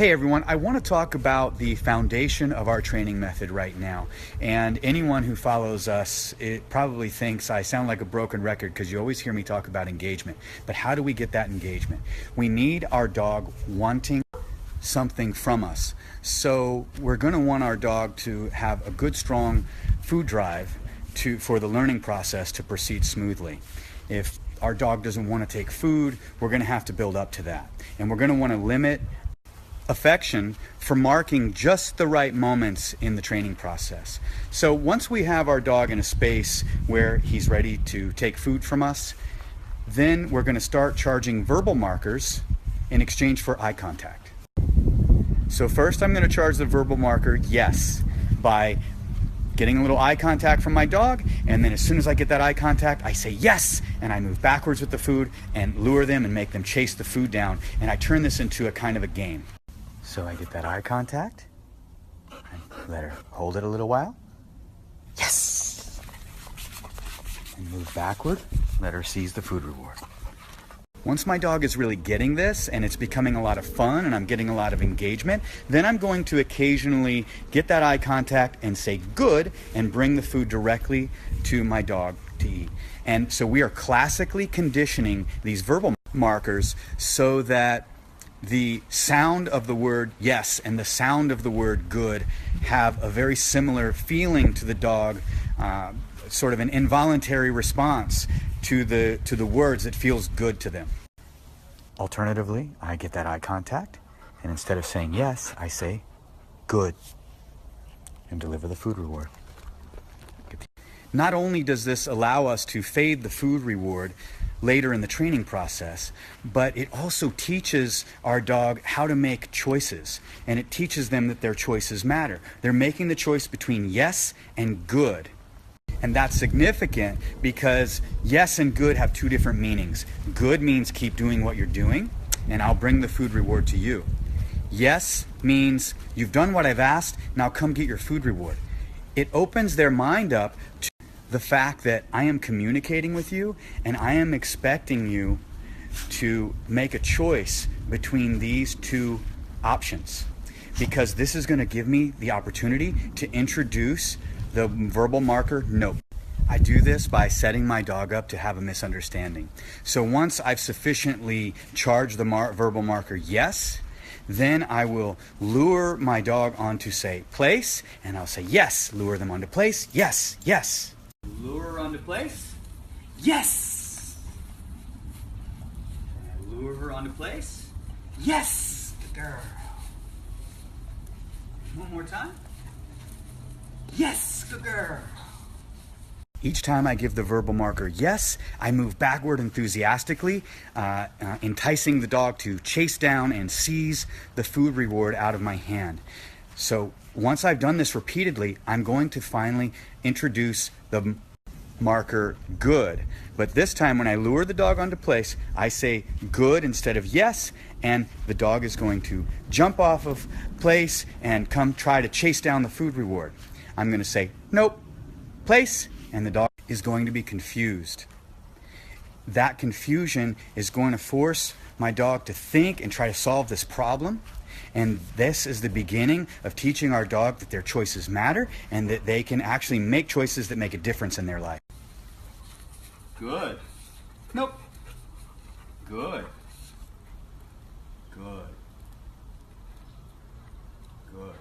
Hey everyone, I want to talk about the foundation of our training method right now. And anyone who follows us, it probably thinks I sound like a broken record because you always hear me talk about engagement. But how do we get that engagement? We need our dog wanting something from us. So we're going to want our dog to have a good, strong food drive for the learning process to proceed smoothly. If our dog doesn't want to take food, we're going to have to build up to that. And we're going to want to limit affection for marking just the right moments in the training process. So once we have our dog in a space where he's ready to take food from us, then we're going to start charging verbal markers in exchange for eye contact. So first I'm going to charge the verbal marker yes by getting a little eye contact from my dog, and then as soon as I get that eye contact, I say yes, and I move backwards with the food and lure them and make them chase the food down, and I turn this into a kind of a game. So I get that eye contact, and let her hold it a little while, yes, and move backward, let her seize the food reward. Once my dog is really getting this and it's becoming a lot of fun and I'm getting a lot of engagement, then I'm going to occasionally get that eye contact and say good and bring the food directly to my dog to eat. And so we are classically conditioning these verbal markers so that the sound of the word yes and the sound of the word good have a very similar feeling to the dog, sort of an involuntary response to the words that feels good to them. Alternatively, I get that eye contact, and instead of saying yes, I say good and deliver the food reward. Not only does this allow us to fade the food reward later in the training process, but it also teaches our dog how to make choices, and it teaches them that their choices matter. They're making the choice between yes and good. And that's significant because yes and good have two different meanings. Good means keep doing what you're doing, and I'll bring the food reward to you. Yes means you've done what I've asked, now come get your food reward. It opens their mind up to the fact that I am communicating with you and I am expecting you to make a choice between these two options, because this is going to give me the opportunity to introduce the verbal marker nope. I do this by setting my dog up to have a misunderstanding. So once I've sufficiently charged the verbal marker yes, then I will lure my dog onto, say, place, and I'll say yes, lure them onto place, yes, yes. Lure her onto place, yes. And I lure her onto place, yes, good girl. One more time. Yes, good girl. Each time I give the verbal marker yes, I move backward enthusiastically, enticing the dog to chase down and seize the food reward out of my hand. So once I've done this repeatedly, I'm going to finally introduce the marker good. But this time when I lure the dog onto place, I say good instead of yes, and the dog is going to jump off of place and come try to chase down the food reward. I'm going to say nope, place, and the dog is going to be confused. That confusion is going to force my dog to think and try to solve this problem. And this is the beginning of teaching our dog that their choices matter and that they can actually make choices that make a difference in their life. Good. Nope. Good. Good. Good.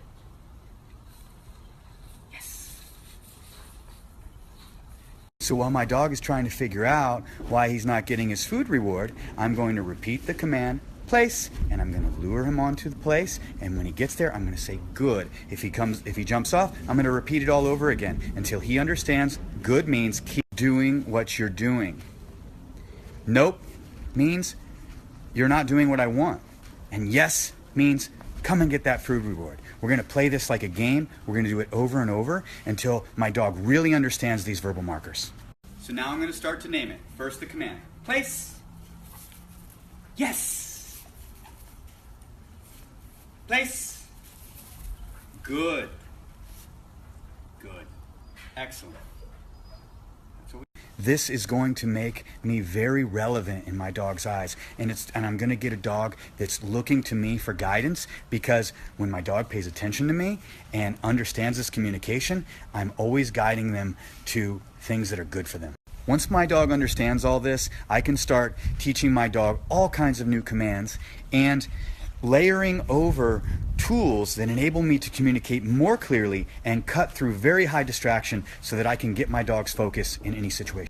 So while my dog is trying to figure out why he's not getting his food reward, I'm going to repeat the command, place, and I'm going to lure him onto the place, and when he gets there, I'm going to say good. If he jumps off, I'm going to repeat it all over again until he understands good means keep doing what you're doing. Nope means you're not doing what I want. And yes means come and get that food reward. We're going to play this like a game. We're going to do it over and over until my dog really understands these verbal markers. So now I'm going to start to name it. First the command. Place. Yes. Place. Good. Good. Excellent. this is going to make me very relevant in my dog's eyes. And I'm going to get a dog that's looking to me for guidance, because when my dog pays attention to me and understands this communication, I'm always guiding them to things that are good for them. Once my dog understands all this, I can start teaching my dog all kinds of new commands and layering over tools that enable me to communicate more clearly and cut through very high distraction so that I can get my dog's focus in any situation.